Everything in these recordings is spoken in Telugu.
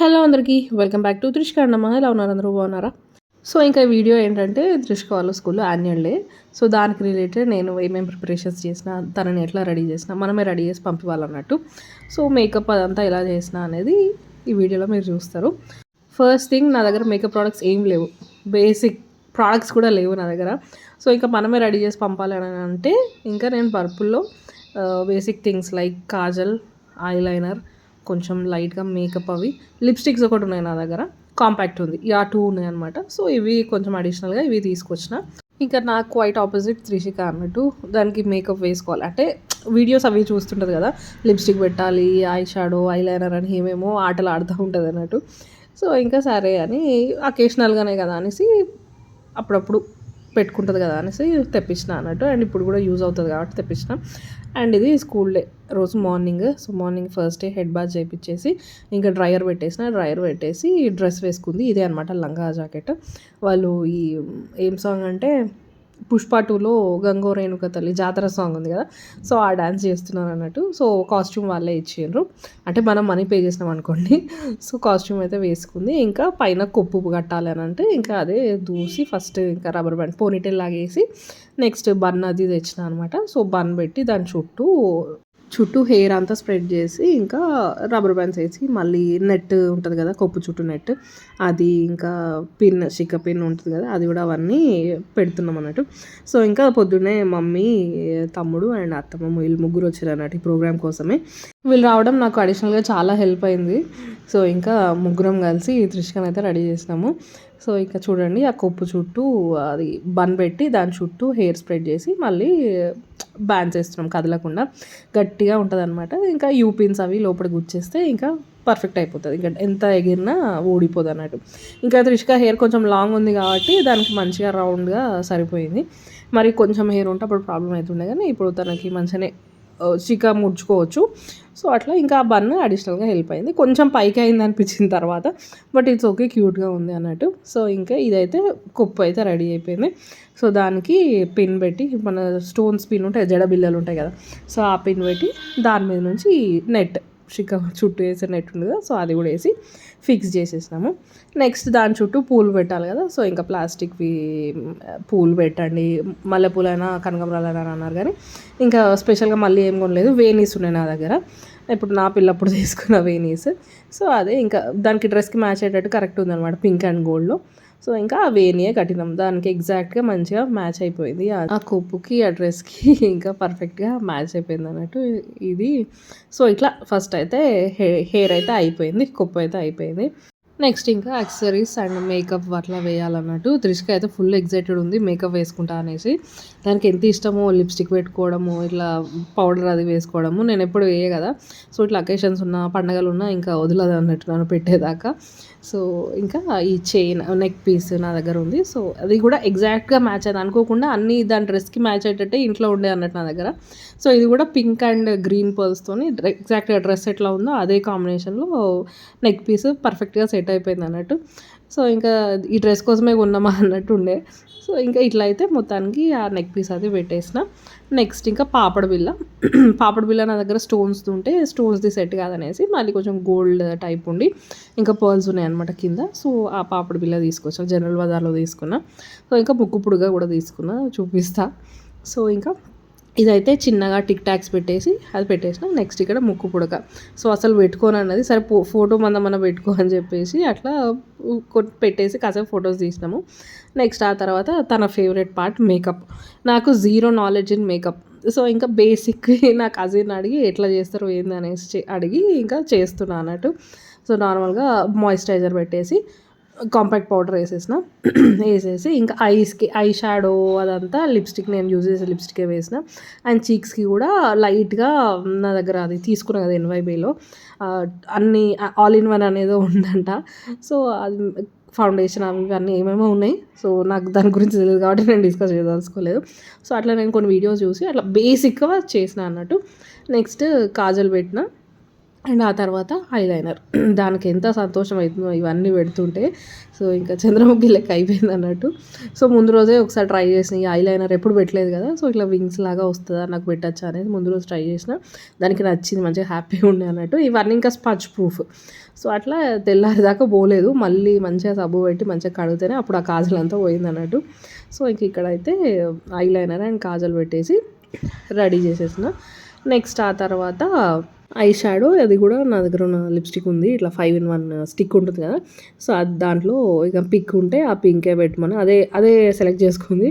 హలో అందరికీ welcome back to Trishka Annamma. ఎలా ఉన్నారు? అందరూ బాగున్నారా? సో ఇంకా వీడియో ఏంటంటే త్రిష్క వాళ్ళ స్కూల్లో యాన్యువల్ డే. సో దానికి రిలేటెడ్ నేను ఏమేమి ప్రిపరేషన్స్ చేసిన, తనని ఎట్లా రెడీ చేసిన, మనమే రెడీ చేసి పంపివ్వాలన్నట్టు. సో మేకప్ అదంతా ఎలా చేసిన అనేది ఈ వీడియోలో మీరు చూస్తారు. ఫస్ట్ థింగ్, నా దగ్గర మేకప్ ప్రోడక్ట్స్ ఏం లేవు, బేసిక్ ప్రోడక్ట్స్ కూడా లేవు నా దగ్గర. సో ఇంకా మనమే రెడీ చేసి పంపాలి అని అంటే ఇంకా నేను పర్పుల్లో basic things like kajal, eyeliner, కొంచెం లైట్గా మేకప్, అవి లిప్స్టిక్స్ ఒకటి ఉన్నాయి నా దగ్గర, కాంపాక్ట్ ఉంది, టూ ఉన్నాయి అనమాట. సో ఇవి కొంచెం అడిషనల్గా ఇవి తీసుకొచ్చిన. ఇంకా నాకు క్వైట్ ఆపోజిట్ త్రిషిక అన్నట్టు, దానికి మేకప్ వేసుకోవాలి అంటే వీడియోస్ అవి చూస్తుంటుంది కదా, లిప్స్టిక్ పెట్టాలి, ఐ షాడో, ఐలైనర్ అని ఏమేమో ఆటలు ఆడుతూ ఉంటుంది అన్నట్టు. సో ఇంకా సరే అని అకేషనల్గానే కదా అనేసి అప్పుడప్పుడు పెట్టుకుంటుంది కదా అనేసి తెప్పించిన అన్నట్టు. అండ్ ఇప్పుడు కూడా యూజ్ అవుతుంది కాబట్టి తెప్పించిన. అండ్ ఇది స్కూల్ డే రోజు morning. So morning first day head bath చేయించేసి ఇంకా డ్రైయర్ పెట్టేసి డ్రెస్ వేసుకుంది. ఇదే అనమాట లంగా జాకెట్. వాళ్ళు ఈ ఏం సాంగ్ అంటే పుష్ప 2లో గంగో రేణుక తల్లి జాతర సాంగ్ ఉంది కదా, సో ఆ డ్యాన్స్ చేస్తున్నారు అన్నట్టు. సో కాస్ట్యూమ్ వాళ్ళే ఇచ్చిండ్రు, అంటే మనం మనీ పే చేసినాం అనుకోండి. సో కాస్ట్యూమ్ అయితే వేసుకుంది. ఇంకా పైన కొప్పు కట్టాలి అని అంటే ఇంకా అదే దూసి ఫస్ట్ ఇంకా రబ్బర్ బ్యాండ్ పోనీటెల్ లాగేసి నెక్స్ట్ బన్ అది తెచ్చిన అనమాట. సో బన్ పెట్టి దాని చుట్టూ హెయిర్ అంతా స్ప్రెడ్ చేసి ఇంకా రబ్బర్ బ్యాండ్స్ వేసి మళ్ళీ నెట్ ఉంటుంది కదా, కొప్పు చుట్టూ నెట్, అది ఇంకా చిక్క పిన్ ఉంటుంది కదా, అది కూడా అవన్నీ పెడుతున్నాం అన్నట్టు. సో ఇంకా పొద్దున్నే మమ్మీ, తమ్ముడు అండ్ అత్తమ్మ వీళ్ళు ముగ్గురు వచ్చారు అన్నట్టు ఈ ప్రోగ్రామ్ కోసమే. వీళ్ళు రావడం నాకు అడిషనల్గా చాలా హెల్ప్ అయింది. సో ఇంకా ముగ్గురం కలిసి త్రిష్కని అయితే రెడీ చేసినాము. సో ఇంకా చూడండి, ఆ కొప్పు చుట్టూ అది బన్ పెట్టి దాని చుట్టూ హెయిర్ స్ప్రెడ్ చేసి మళ్ళీ బ్యాండ్స్ వేస్తున్నాం కదలకుండా, గట్టిగా ఉంటుంది అనమాట. ఇంకా యూపిన్స్ అవి లోపల గుచ్చేస్తే ఇంకా పర్ఫెక్ట్ అయిపోతుంది, ఇంకా ఎంత ఎగిరినా ఊడిపోదు అన్నట్టు. ఇంకా త్రిష్క హెయిర్ కొంచెం లాంగ్ ఉంది కాబట్టి దానికి మంచిగా రౌండ్గా సరిపోయింది. మరి కొంచెం హెయిర్ ఉంటే అప్పుడు ప్రాబ్లం అవుతుండే, కానీ ఇప్పుడు తనకి మంచిగానే చికా ముడుచుకోవచ్చు. సో అట్లా ఇంకా ఆ బన్ అడిషనల్గా హెల్ప్ అయింది. కొంచెం పైకి అయింది అనిపించిన తర్వాత, బట్ ఇట్స్ ఓకే, క్యూట్గా ఉంది అన్నట్టు. సో ఇంకా ఇదైతే కొప్పు అయితే రెడీ అయిపోయింది. సో దానికి పిన్ పెట్టి, మన స్టోన్స్ పిన్ ఉంటాయి, జడ బిల్లలు ఉంటాయి కదా, సో ఆ పిన్ పెట్టి దాని మీద నుంచి నెట్ షిక చుట్టూ వేసే నెట్ ఉంది కదా, సో అది కూడా వేసి ఫిక్స్ చేసేసినాము. నెక్స్ట్ దాని చుట్టూ పూలు పెట్టాలి కదా, సో ఇంకా ప్లాస్టిక్వి పూలు పెట్టండి, మల్లెపూలైనా కనకాంబరాలైనా అన్నారు, కానీ ఇంకా స్పెషల్గా మళ్ళీ ఏం కొనలేదు. వేనీస్ ఉన్నాయి నా దగ్గర, ఇప్పుడు నా పిల్లప్పుడు తీసుకున్న వేనీస్. సో అదే ఇంకా దానికి డ్రెస్కి మ్యాచ్ అయ్యేటట్టు కరెక్ట్ ఉందన్నమాట, పింక్ అండ్ గోల్డ్లో. సో ఇంకా ఆ వేనియే కట్టినాం, దానికి ఎగ్జాక్ట్గా మంచిగా మ్యాచ్ అయిపోయింది, ఆ కొప్పుకి ఆ డ్రెస్కి ఇంకా పర్ఫెక్ట్గా మ్యాచ్ అయిపోయింది అన్నట్టు ఇది. సో ఇట్లా ఫస్ట్ అయితే హెయిర్ అయితే అయిపోయింది, కొప్పు అయితే అయిపోయింది. నెక్స్ట్ ఇంకా యాక్సెసరీస్ అండ్ మేకప్ అట్లా వేయాలన్నట్టు. త్రిష్క అయితే ఫుల్ ఎగ్జైటెడ్ ఉంది మేకప్ వేసుకుంటా అనేసి. దానికి ఎంత ఇష్టమో లిప్స్టిక్ పెట్టుకోవడము, ఇట్లా పౌడర్ అది వేసుకోవడము. నేను ఎప్పుడు వేయే కదా, సో ఇట్లా అకేషన్స్ ఉన్నా, పండగలు ఉన్నా ఇంకా వదలదు అన్నట్టు నన్ను పెట్టేదాకా. సో ఇంకా ఈ చైన్, నెక్ పీస్ నా దగ్గర ఉంది. సో అది కూడా ఎగ్జాక్ట్గా మ్యాచ్ అయింది, అనుకోకుండా అన్నీ దాని డ్రెస్కి మ్యాచ్ అయ్యేటట్టే ఇంట్లో ఉండే అన్నట్టు నా దగ్గర. సో ఇది కూడా పింక్ అండ్ గ్రీన్ పర్ల్స్తోని ఎగ్జాక్ట్గా డ్రెస్ ఎట్లా ఉందో అదే కాంబినేషన్లో నెక్ పీస్ పర్ఫెక్ట్గా సెట్ అయిపోయింది అన్నట్టు. సో ఇంకా ఈ డ్రెస్ కోసమే కొన్నామా అన్నట్టు ఉండే. సో ఇంకా ఇట్లా అయితే మొత్తానికి ఆ నెక్ పీస్ అది పెట్టేసిన. నెక్స్ట్ ఇంకా పాపడ బిల్ల నా దగ్గర స్టోన్స్ ఉంటే స్టోన్స్ది సెట్ కాదనేసి మళ్ళీ కొంచెం గోల్డ్ టైప్ ఉండి ఇంకా పర్ల్స్ ఉన్నాయన్నమాట కింద. సో ఆ పాపడ బిల్ల తీసుకొచ్చాను, జనరల్ బజార్లో తీసుకున్నా. సో ఇంకా ముక్కు పుడుగా కూడా తీసుకున్నా, చూపిస్తా. సో ఇంకా ఇదైతే చిన్నగా టిక్ టాక్స్ పెట్టేసి అది పెట్టేసిన. నెక్స్ట్ ఇక్కడ ముక్కు పుడక, సో అసలు పెట్టుకోను అన్నది, సరే ఫోటో మన పెట్టుకో అని చెప్పేసి అట్లా పెట్టేసి కాసేపు ఫొటోస్ తీసినాము. నెక్స్ట్ ఆ తర్వాత తన ఫేవరెట్ పార్ట్ మేకప్. నాకు zero knowledge in makeup. So ఇంకా బేసిక్ నా కజిన్ అడిగి ఎట్లా చేస్తారో ఏంది అనేసి అడిగి ఇంకా చేస్తున్నా అన్నట్టు. సో నార్మల్గా మాయిశ్చరైజర్ పెట్టేసి కాంపాక్ట్ పౌడర్ వేసేసి ఇంకా ఐ షాడో అదంతా లిప్స్టిక్, నేను యూజ్ చేసే లిప్స్టికే వేసిన. అండ్ చీక్స్కి కూడా లైట్గా నా దగ్గర అది తీసుకున్నా కదా ఎన్వైబీలో, అన్నీ ఆల్ ఇన్ వన్ అనేది ఉందంట. సో అది ఫౌండేషన్ అవి ఇవన్నీ ఏమేమో ఉన్నాయి. సో నాకు దాని గురించి తెలియదు కాబట్టి నేను డిస్కస్ చేయదలుచుకోలేదు. సో అట్లా నేను కొన్ని వీడియోస్ చూసి అట్లా బేసిక్గా చేసిన అన్నట్టు. నెక్స్ట్ కాజల్ పెట్టిన. అండ్ ఆ తర్వాత ఐలైనర్. దానికి ఎంత సంతోషం అవుతుందో ఇవన్నీ పెడుతుంటే. సో ఇంకా చంద్రముఖి లెక్క అయిపోయింది అన్నట్టు. సో ముందు రోజే ఒకసారి ట్రై చేసిన ఈ ఐలైనర్ ఎప్పుడు పెట్టలేదు కదా, సో ఇట్లా వింగ్స్ లాగా వస్తుందా నాకు పెట్టచ్చా అనేది ముందు రోజు ట్రై చేసిన. దానికి నచ్చింది, మంచిగా హ్యాపీగా ఉండే అన్నట్టు. ఇవన్నీ ఇంకా స్పంజ్ ప్రూఫ్. సో అట్లా తెల్లారి దాకా పోలేదు, మళ్ళీ మంచిగా సబ్బు పెట్టి మంచిగా కడిగితేనే అప్పుడు ఆ కాజల్ అంతా పోయింది అన్నట్టు. సో ఇంక ఇక్కడైతే ఐలైనర్ అండ్ కాజల్ పెట్టేసి రెడీ చేసేసిన. నెక్స్ట్ ఆ తర్వాత ఐ షాడో, అది కూడా నా దగ్గర ఉన్న లిప్స్టిక్ ఉంది, ఇట్లా 5-in-1 స్టిక్ ఉంటుంది కదా, సో అది దాంట్లో ఇక పింక్ ఉంటే ఆ పింకే పెట్టమని అదే అదే సెలెక్ట్ చేసుకుంది.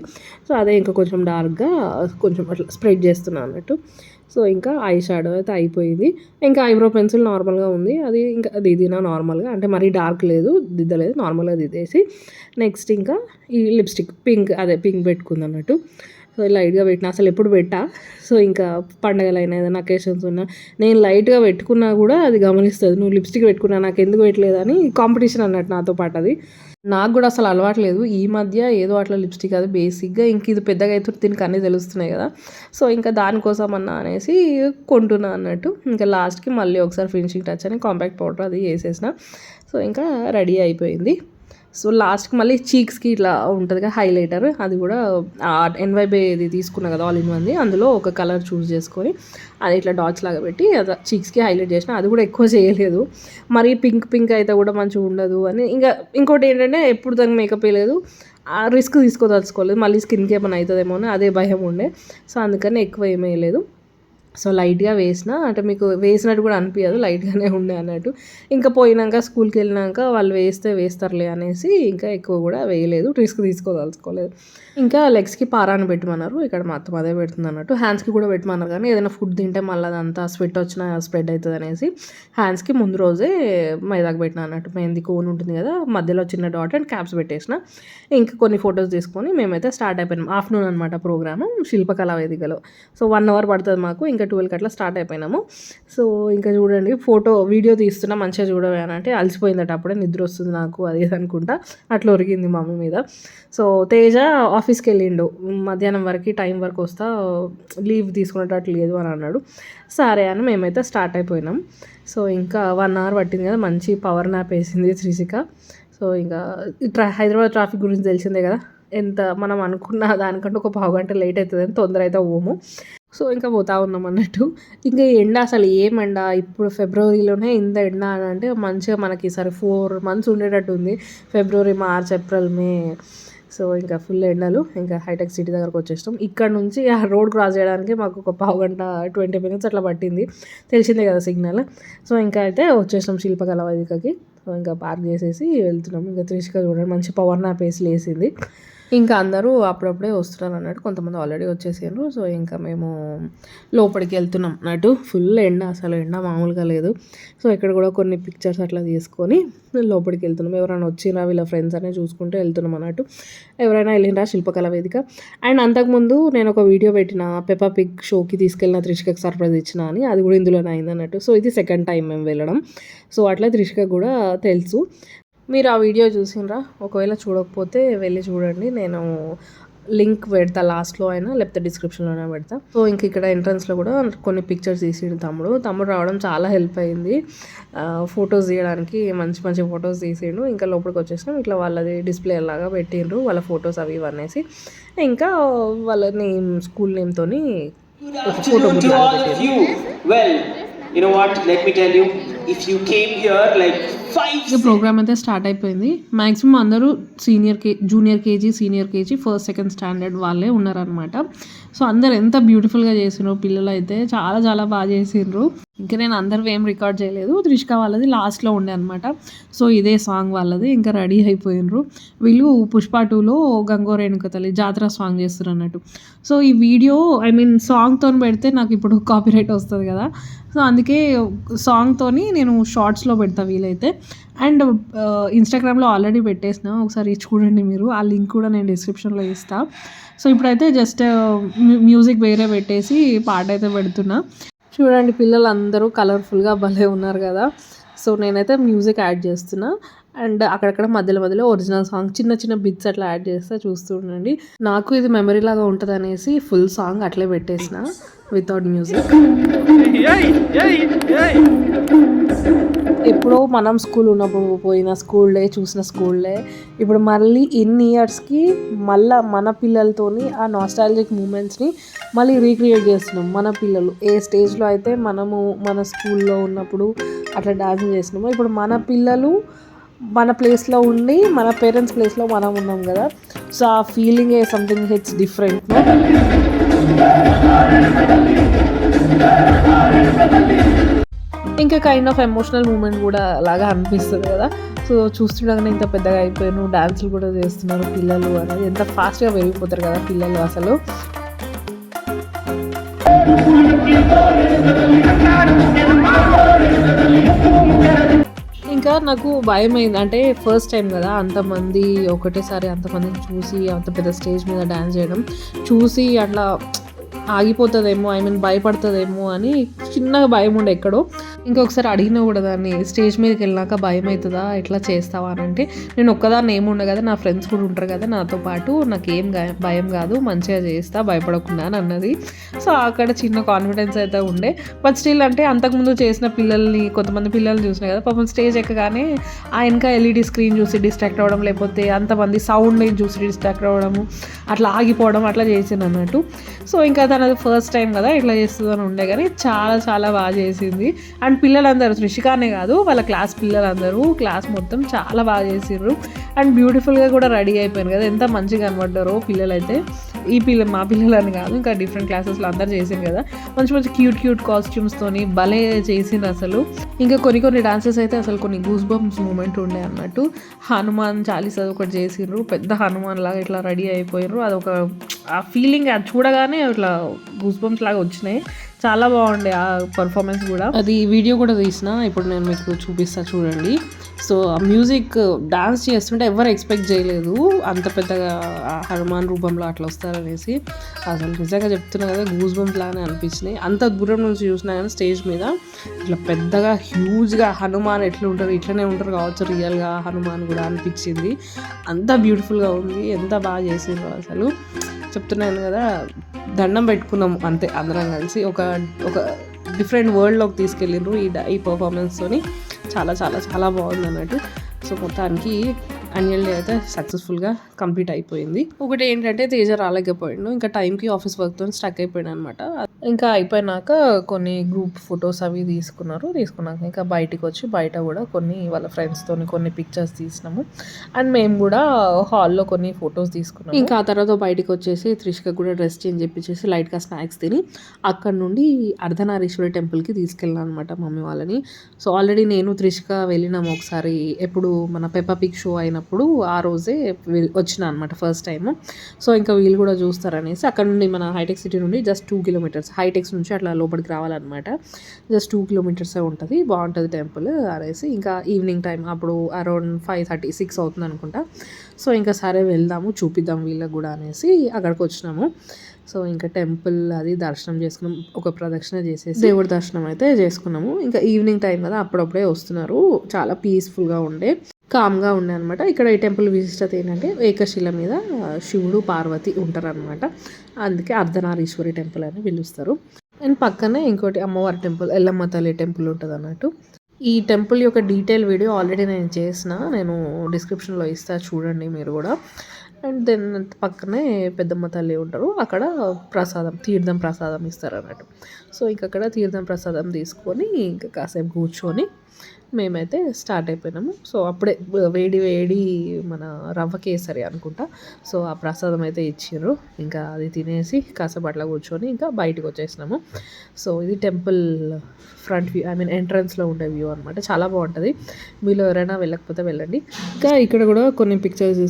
సో అదే ఇంకా కొంచెం డార్క్గా కొంచెం అట్లా స్ప్రెడ్ చేస్తున్నాను అన్నట్టు. సో ఇంకా ఐ షాడో అయితే అయిపోయింది. ఇంకా ఐబ్రో పెన్సిల్ నార్మల్గా ఉంది, అది ఇంకా దిద్దిన నార్మల్గా, అంటే మరీ డార్క్ లేదు, దిద్దలేదు, నార్మల్గా దిద్దేసి నెక్స్ట్ ఇంకా ఈ లిప్స్టిక్ పింక్, అదే పింక్ పెట్టుకుంది అన్నట్టు. సో లైట్గా పెట్టిన, అసలు ఎప్పుడు పెట్టా. సో ఇంకా పండగలైనా ఏదైనా అకేషన్స్ ఉన్నా నేను లైట్గా పెట్టుకున్నా కూడా అది గమనిస్తుంది, నువ్వు లిప్స్టిక్ పెట్టుకున్నా నాకు ఎందుకు పెట్టలేదని కాంపిటీషన్ అన్నట్టు నాతో పాటు. అది నాకు కూడా అసలు అలవాట్లేదు, ఈ మధ్య ఏదో అట్లా లిప్స్టిక్ అది బేసిక్గా, ఇంక ఇది పెద్దగా అయితే దీనికి అన్నీ తెలుస్తున్నాయి కదా, సో ఇంకా దానికోసం అన్నా అనేసి కొంటున్నా అన్నట్టు. ఇంకా లాస్ట్కి మళ్ళీ ఒకసారి ఫినిషింగ్ టచ్ అని కాంపాక్ట్ పౌడర్ అది వేసేసిన. సో ఇంకా రెడీ అయిపోయింది. సో లాస్ట్కి మళ్ళీ చీక్స్కి ఇట్లా ఉంటుంది కదా హైలైటర్, అది కూడా NYB ఇది తీసుకున్నా కదా ఆల్ ఇన్ వన్ది, అందులో ఒక కలర్ చూస్ చేసుకొని అది ఇట్లా డాట్స్ లాగా పెట్టి అది చీక్స్కి హైలైట్ చేసిన. అది కూడా ఎక్కువ చేయలేదు, మరి పింక్ అయితే కూడా మంచిగా ఉండదు అని. ఇంకా ఇంకోటి ఏంటంటే ఎప్పుడు దానికి మేకప్ వేయలేదు, రిస్క్ తీసుకోదలుచుకోలేదు, మళ్ళీ స్కిన్కి ఏమైనా అవుతుందేమో అని అదే భయం ఉండే. సో అందుకని ఎక్కువ ఏమీ వేయలేదు. సో లైట్గా వేసిన, అంటే మీకు వేసినట్టు కూడా అనిపించదు, లైట్గానే ఉండే అన్నట్టు. ఇంకా పోయినాక స్కూల్కి వెళ్ళినాక వాళ్ళు వేస్తారులే అనేసి ఇంకా ఎక్కువ కూడా వేయలేదు, రిస్క్ తీసుకోదలుచుకోలేదు. ఇంకా లెగ్స్కి పారాన్ని పెట్టమన్నారు, ఇక్కడ మొత్తం అదే పెడుతుంది అన్నట్టు. హ్యాండ్స్కి కూడా పెట్టమన్నారు, కానీ ఏదైనా ఫుడ్ తింటే మళ్ళీ అదంతా స్వెట్ వచ్చినా స్ప్రెడ్ అవుతుంది అనేసి హ్యాండ్స్కి ముందు రోజే మైదాకు పెట్టిన అన్నట్టు. మెహందీ కోన్ ఉంటుంది కదా, మధ్యలో చిన్న డాట్ అండ్ క్యాప్స్ పెట్టేసిన. ఇంకా కొన్ని ఫొటోస్ తీసుకొని మేమైతే స్టార్ట్ అయిపోయినాం. ఆఫ్టర్నూన్ అనమాట ప్రోగ్రాము శిల్పకళా వేదికలో. సో 1 hour పడుతుంది మాకు, ఇంకా 12కి అట్లా స్టార్ట్ అయిపోయినాము. సో ఇంకా చూడండి వీడియో తీస్తున్నా మంచిగా చూడవే అని అంటే, అలసిపోయిందట అప్పుడే, నిద్ర వస్తుంది నాకు అది అనుకుంటా, అట్లా ఒరిగింది మా అమ్మ మీద. సో తేజ ఆఫీస్కి వెళ్ళిండు, మధ్యాహ్నం వరకు టైం వరకు వస్తా, లీవ్ తీసుకునేటట్టు లేదు అని అన్నాడు. సరే అని మేమైతే స్టార్ట్ అయిపోయినాం. సో ఇంకా 1 hour పట్టింది కదా, మంచి పవర్ నాప్ వేసింది త్రిషిక. సో ఇంకా హైదరాబాద్ ట్రాఫిక్ గురించి తెలిసిందే కదా, ఎంత మనం అనుకున్న దానికంటే ఒక 1/2 గంట లేట్ అవుతుందని తొందర అయితే పోము. సో ఇంకా పోతా ఉన్నాం అన్నట్టు. ఇంకా ఎండ అసలు ఏమండ, ఇప్పుడు ఫిబ్రవరిలోనే ఇంత ఎండ అని అంటే మంచిగా మనకి ఈసారి 4 months ఉండేటట్టు ఉంది, ఫిబ్రవరి, మార్చ్, ఏప్రిల్, మే. సో ఇంకా ఫుల్ ఎండలు. ఇంకా హైటెక్ సిటీ దగ్గరకు వచ్చేస్తాం. ఇక్కడ నుంచి ఆ రోడ్ క్రాస్ చేయడానికి మాకు ఒక 1/2 గంట 20 minutes అట్లా పట్టింది, తెలిసిందే కదా సిగ్నల్. సో ఇంకా అయితే వచ్చేసాం శిల్పకళా వేదికకి. సో ఇంకా పార్క్ చేసేసి వెళ్తున్నాం. ఇంకా త్రిషిక చూడండి మంచి పవర్ నాప్ వేసి లేసింది. ఇంకా అందరూ అప్పుడప్పుడే వస్తున్నారు అన్నట్టు, కొంతమంది ఆల్రెడీ వచ్చేసారు. సో ఇంకా మేము లోపలికి వెళ్తున్నాం అన్నట్టు. ఫుల్ ఎండ, అసలు ఎండ మామూలుగా లేదు. సో ఇక్కడ కూడా కొన్ని పిక్చర్స్ అట్లా తీసుకొని లోపలికి వెళ్తున్నాం. ఎవరైనా వచ్చినా వీళ్ళ ఫ్రెండ్స్ అనే చూసుకుంటూ వెళ్తున్నాం అన్నట్టు. ఎవరైనా వెళ్ళినరా శిల్పకళా వేదిక. అండ్ అంతకుముందు నేను ఒక వీడియో పెట్టిన, పెప్పా పిగ్ షోకి తీసుకెళ్ళిన త్రిషికకి సర్ప్రైజ్ ఇచ్చిన అని, అది కూడా ఇందులోనే అయింది అన్నట్టు. సో ఇది 2nd time మేము వెళ్ళడం. సో అట్లా త్రిషిక కూడా తెలుసు. మీరు ఆ వీడియో చూసినరా, ఒకవేళ చూడకపోతే వెళ్ళి చూడండి, నేను లింక్ పెడతా లాస్ట్లో అయినా, లేకపోతే డిస్క్రిప్షన్లోనే పెడతా. సో ఇంక ఇక్కడ ఎంట్రన్స్లో కూడా కొన్ని పిక్చర్స్ తీసిండు తమ్ముడు రావడం చాలా హెల్ప్ అయింది, ఫొటోస్ తీయడానికి మంచి మంచి ఫొటోస్ తీసిండు. ఇంకా లోపలికి వచ్చేసినాం, ఇట్లా వాళ్ళది డిస్ప్లే లాగా పెట్టిండ్రు వాళ్ళ ఫొటోస్ అవి ఇవనేసి. ఇంకా వాళ్ళ నేమ్, స్కూల్ నేమ్తోని ఫోటో ప్రోగ్రామ్ అయితే స్టార్ట్ అయిపోయింది. మ్యాక్సిమం అందరూ junior KG, senior KG, 1st, 2nd standard వాళ్ళే ఉన్నారనమాట. సో అందరు ఎంత బ్యూటిఫుల్గా చేసిండ్రు, పిల్లలు అయితే చాలా చాలా బాగా చేసిండ్రు. ఇంకా నేను అందరివి ఏం రికార్డ్ చేయలేదు, త్రిషిక వాళ్ళది లాస్ట్లో ఉండే అనమాట. సో ఇదే సాంగ్ వాళ్ళది. ఇంకా రెడీ అయిపోయినరు వీళ్ళు. పుష్ప 2లో గంగో రేణుక తల్లి జాతర సాంగ్ చేస్తారు అన్నట్టు. సో ఈ వీడియో సాంగ్తో పెడితే నాకు ఇప్పుడు కాపీరైట్ వస్తుంది కదా, సో అందుకే సాంగ్తోని నేను షార్ట్స్లో పెడతా వీలైతే. అండ్ ఇన్స్టాగ్రామ్లో ఆల్రెడీ పెట్టేసిన, ఒకసారి చూడండి మీరు, ఆ లింక్ కూడా నేను డిస్క్రిప్షన్లో ఇస్తాను. సో ఇప్పుడైతే జస్ట్ మ్యూజిక్ వేరే పెట్టేసి పాట అయితే పెడుతున్నా. చూడండి పిల్లలు అందరూ కలర్ఫుల్గా భలే ఉన్నారు కదా. సో నేనైతే మ్యూజిక్ యాడ్ చేస్తున్నా. అండ్ అక్కడక్కడ మధ్యలో మధ్యలో ఒరిజినల్ సాంగ్ చిన్న చిన్న బిట్స్ అట్లా యాడ్ చేస్తే చూస్తూ ఉండండి. నాకు ఇది మెమరీ లాగా ఉంటుంది అనేసి ఫుల్ సాంగ్ అట్లే పెట్టేసిన వితౌట్ మ్యూజిక్. ఎప్పుడో మనం స్కూల్ ఉన్నప్పుడు పోయిన స్కూల్ డే చూసిన స్కూల్ డే ఇప్పుడు మళ్ళీ ఇన్ని ఇయర్స్కి మళ్ళీ మన పిల్లలతోని ఆ నాస్టాలజిక్ మూమెంట్స్ని మళ్ళీ రీక్రియేట్ చేస్తున్నాం. మన పిల్లలు ఏ స్టేజ్లో అయితే మనము మన స్కూల్లో ఉన్నప్పుడు అట్లా డాన్స్ చేసినామో ఇప్పుడు మన పిల్లలు మన ప్లేస్లో ఉండి మన పేరెంట్స్ ప్లేస్లో మనం ఉన్నాం కదా. సో ఆ ఫీలింగ్ ఏ సంథింగ్ హిట్స్ డిఫరెంట్. ఇంకా కైండ్ ఆఫ్ ఎమోషనల్ మూమెంట్ కూడా లాగా అనిపిస్తుంది కదా. సో చూస్తుండగానే ఇంత పెద్దగా అయిపోయాను, డాన్సులు కూడా చేస్తున్నారు పిల్లలు అనేది, ఎంత ఫాస్ట్గా పెరిగిపోతారు కదా పిల్లలు అసలు. ఇంకా నాకు భయం అయింది, అంటే ఫస్ట్ టైం కదా అంతమంది ఒకటేసారి అంతమందిని చూసి అంత పెద్ద స్టేజ్ మీద డ్యాన్స్ చేయడం చూసి అట్లా ఆగిపోతుందేమో, భయపడుతుందేమో అని చిన్నగా భయం ఉండే ఎక్కడో. ఇంకొకసారి అడిగినా కూడా దాన్ని, స్టేజ్ మీదకి వెళ్ళినాక భయం అవుతుందా ఎట్లా చేస్తావా అని అంటే, నేను ఒక్కదాన్ని ఏముండే కదా, నా ఫ్రెండ్స్ కూడా ఉంటారు కదా నాతో పాటు, నాకేం భయం కాదు మంచిగా చేస్తా భయపడకుండా అని అన్నది. సో అక్కడ చిన్న కాన్ఫిడెన్స్ అయితే ఉండే. బట్ స్టిల్ అంటే అంతకుముందు చేసిన పిల్లల్ని కొంతమంది పిల్లల్ని చూసినా కదా పాపం స్టేజ్ ఎక్కగానే ఆ వెనక ఎల్ఈడి స్క్రీన్ చూసి డిస్ట్రాక్ట్ అవ్వడం, లేకపోతే అంతమంది సౌండ్ని చూసి డిస్ట్రాక్ట్ అవ్వడము, అట్లా ఆగిపోవడం అట్లా చేసింది అన్నట్టు. సో ఇంకా తనది ఫస్ట్ టైం కదా ఇట్లా చేస్తుందని ఉండే, కానీ చాలా చాలా బాగా చేసింది. అండ్ పిల్లలందరూ, త్రిషికానే కాదు వాళ్ళ క్లాస్ పిల్లలందరూ, క్లాస్ మొత్తం చాలా బాగా చేసిండ్రు. అండ్ బ్యూటిఫుల్గా కూడా రెడీ అయిపోయారు కదా, ఎంత మంచిగా కనబడ్డారో పిల్లలైతే. మా పిల్లలని కాదు, ఇంకా డిఫరెంట్ క్లాసెస్లో అందరు చేసిండ్రు కదా, మంచి మంచి క్యూట్ కాస్ట్యూమ్స్తోని భలే చేసిండ్రు అసలు. ఇంకా కొన్ని డాన్సెస్ అయితే అసలు కొన్ని గూస్ బంప్స్ మూమెంట్ ఉండే అన్నట్టు. హనుమాన్ చాలీసా ఒకటి చేసిండ్రు, పెద్ద హనుమాన్ లాగా ఇట్లా రెడీ అయిపోయారు. అదొక ఆ ఫీలింగ్ అది చూడగానే ఇట్లా గూస్ బంప్స్ లాగా వచ్చినాయి. చాలా బాగుండే ఆ పర్ఫార్మెన్స్ కూడా. అది వీడియో కూడా తీసిన, ఇప్పుడు నేను మీకు చూపిస్తా చూడండి. సో ఆ మ్యూజిక్ డాన్స్ చేస్తుంటే ఎవరు ఎక్స్పెక్ట్ చేయలేదు అంత పెద్దగా హనుమాన్ రూపంలో అట్లా వస్తారనేసి. అసలు నిజంగా చెప్తున్నా కదా గూస్ బంప్స్ లాగానే అనిపించినాయి. అంత దూరం నుంచి చూసినా కానీ స్టేజ్ మీద ఇట్లా పెద్దగా హ్యూజ్గా హనుమాన్ ఎట్లా ఉంటారు ఇట్లనే ఉంటారు కావచ్చు రియల్గా హనుమాన్ కూడా అనిపించింది. అంత బ్యూటిఫుల్గా ఉంది, ఎంత బాగా చేసిండ్రు అసలు. చెప్తున్నాను కదా, దండం పెట్టుకున్నాము అంతే అందరం కలిసి. ఒక డిఫరెంట్ వరల్డ్లోకి తీసుకెళ్ళిండ్రు ఈ పర్ఫార్మెన్స్తోని. చాలా చాలా చాలా బాగుంది అన్నట్టు. సో మొత్తానికి యాన్యువల్ డే అయితే సక్సెస్ఫుల్గా కంప్లీట్ అయిపోయింది. ఒకటి ఏంటంటే తేజ రాలేకపోయాడు, ఇంకా టైంకి ఆఫీస్ వర్క్తో స్టక్ అయిపోయాడు అనమాట. ఇంకా అయిపోయినాక కొన్ని గ్రూప్ ఫొటోస్ అవి తీసుకున్నాక ఇంకా బయటికి వచ్చి బయట కూడా కొన్ని వాళ్ళ ఫ్రెండ్స్తో కొన్ని పిక్చర్స్ తీసినాము. అండ్ మేము కూడా హాల్లో కొన్ని ఫొటోస్ తీసుకున్నాము. ఇంకా ఆ తర్వాత బయటికి వచ్చేసి త్రిషిక కూడా డ్రెస్ చేంజ్ చేపించేసి లైట్గా స్నాక్స్ తిని అక్కడ నుండి అర్ధనారీశ్వరి టెంపుల్కి తీసుకెళ్ళాను అనమాట మమ్మీ వాళ్ళని. సో ఆల్రెడీ నేను త్రిషిక వెళ్ళినాము ఒకసారి, ఎప్పుడు మన పెప్పా పిగ్ షో అయినప్పుడు ఆ రోజే వచ్చిన అనమాట ఫస్ట్ టైం. సో ఇంకా వీళ్ళు కూడా చూస్తారనేసి అక్కడ నుండి మన హైటెక్ సిటీ నుండి జస్ట్ 2 కిలోమీటర్స్, హైటెక్స్ నుంచి అట్లా లోపలికి రావాలన్నమాట. జస్ట్ 2 కిలోమీటర్సే ఉంటుంది, బాగుంటుంది టెంపుల్ అనేసి. ఇంకా ఈవినింగ్ టైం అప్పుడు అరౌండ్ 5:30, 6 అవుతుంది అనుకుంటా. సో ఇంకా సరే వెళ్దాము చూపిద్దాం వీళ్ళకి కూడా అనేసి అక్కడికి వచ్చినాము. సో ఇంకా టెంపుల్ అది దర్శనం చేసుకున్నాం, ఒక ప్రదక్షిణ చేసేసి దేవుడి దర్శనం అయితే చేసుకున్నాము. ఇంకా ఈవినింగ్ టైం కదా అప్పుడప్పుడే వస్తున్నారు, చాలా పీస్ఫుల్గా ఉండే, కామ్గా ఉండే అనమాట. ఇక్కడ ఈ టెంపుల్ విశిష్టత ఏంటంటే ఏకశిల మీద శివుడు పార్వతి ఉంటారనమాట, అందుకే అర్ధనారీశ్వరి టెంపుల్ అని పిలుస్తారు. అండ్ పక్కనే ఇంకోటి అమ్మవారి టెంపుల్, ఎల్లమ్మ తల్లి టెంపుల్ ఉంటుంది అన్నట్టు. ఈ టెంపుల్ యొక్క డీటెయిల్ వీడియో ఆల్రెడీ నేను డిస్క్రిప్షన్లో ఇస్తా చూడండి మీరు కూడా. అండ్ దెన్ పక్కనే పెద్దమ్మ తల్లి ఉంటారు, అక్కడ తీర్థం ప్రసాదం ఇస్తారు అన్నట్టు. సో ఇంక అక్కడ తీర్థం ప్రసాదం తీసుకొని ఇంకా కాసేపు కూర్చొని మేమైతే స్టార్ట్ అయిపోయినాము. సో అప్పుడే వేడి మన రవ్వ కేసరి అనుకుంటా, సో ఆ ప్రసాదం అయితే ఇచ్చారు. ఇంకా అది తినేసి కాసేపు అట్లా కూర్చొని ఇంకా బయటకు వచ్చేసినాము. సో ఇది టెంపుల్ ఫ్రంట్ వ్యూ, ఎంట్రన్స్లో ఉండే వ్యూ అనమాట, చాలా బాగుంటుంది. మీలో ఎవరైనా వెళ్ళకపోతే వెళ్ళండి. ఇంకా ఇక్కడ కూడా కొన్ని పిక్చర్స్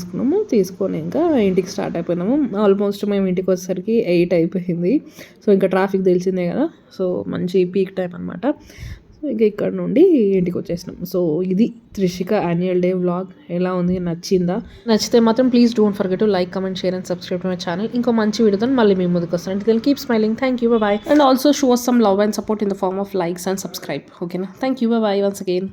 తీసుకొని ఇంకా ఇంటికి స్టార్ట్ అయిపోయినాము. ఆల్మోస్ట్ మేము ఇంటికి వచ్చేసరికి 8 అయిపోయింది. సో ఇంకా ట్రాఫిక్ తెలిసిందే కదా, సో మంచి పీక్ టైం అనమాట. ఇంకా ఇక్కడ నుండి ఇంటికి వచ్చేసినాం. సో ఇది త్రిషిక యాన్యువల్ డే వ్లాగ్. ఎలా ఉంది, నచ్చితే మాత్రం please don't forget to like, comment, share and subscribe to my channel. ఇంకో మంచి వీడియోతో మళ్ళీ మీ ముందుకు వస్తాను. Till keep smiling. Thank you, bye. And also show some love and support in the form of likes and subscribe. ఓకేనా? Thank you, bye once again.